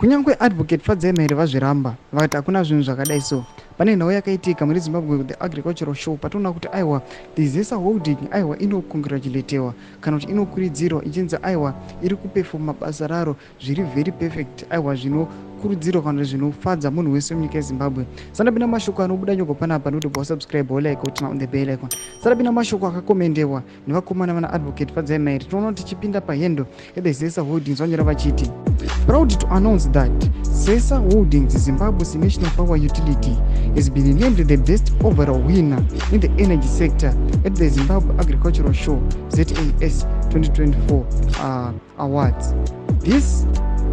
Kunyangwe advocate Fadzemere vazviramba vakati hakuna zvinhu zvakadai so. Pane nhau yakaitika muri Zimbabwe the agricultural show patona kuti aiwa the Zesa holding aiwa inocongratulatewa kana kuti inokurudzirwa ichinzi aiwa iri kupefoma basa raro zviri very perfect aiwa zvinokurudzirwa kana zvinofadza munhu wese munyika yeZimbabwe. Sandapinda mashoko anobuda nyongo panapa nokuti wasubscribe like kuti on the bell icon. Sandapinda mashoko akakomendewa nevakomana vana advocate Fadzemere. Tinoona kuti tichipinda pahendo the Zesa holdings vanyora vachiti proud to announce that Zesa Holdings, Zimbabwe's national power utility, has been named the best overall winner in the energy sector at the Zimbabwe Agricultural Show ZAS 2024 Awards. This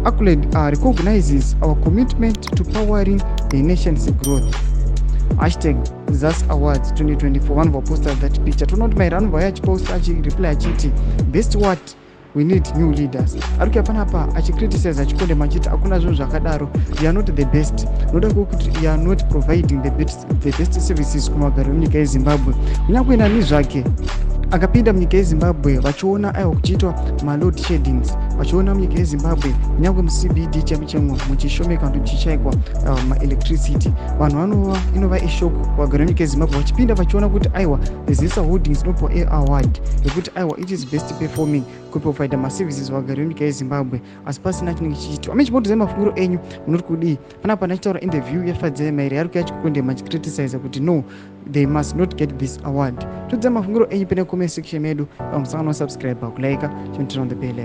accolade recognizes our commitment to powering the nation's growth. #ZAS Awards 2024. One of our posters that picture. To not my run via post reply achiti best what we need new leaders. Ari panapa achicriticize achikonde machiti akuna zvinhu zvakadaro. We are not the best. Noda kuti we are not providing the best services kumagaro munyika yeZimbabwe. Kunyangoina nezvake akapinda munyika yeZimbabwe vachiona aiwa kuchiitwa load sheddings, vachiona munyika yeZimbabwe kunyange muCBD chaimuchemo muchishomeka kuti muchichaikwa electricity, vanhu inova ishoko kuvagara munyika yeZimbabwe vachipinda vachiona kuti aiwa the Zesa Holdings inopa award yekuti aiwa it is best performing kuprovide services vagari munyika yeZimbabwe, asi pasina chinenge chichiitwa. Mechipotodzai mafungiro enyu munoti kudii. Panapa ndachitaura interview yaFadzemere ari kuyachi kukondema achicriticize kuti no they must not get this award. Todzai mafungiro enyu pene comment section medu, musangano subscribe kulike, turn on the bell.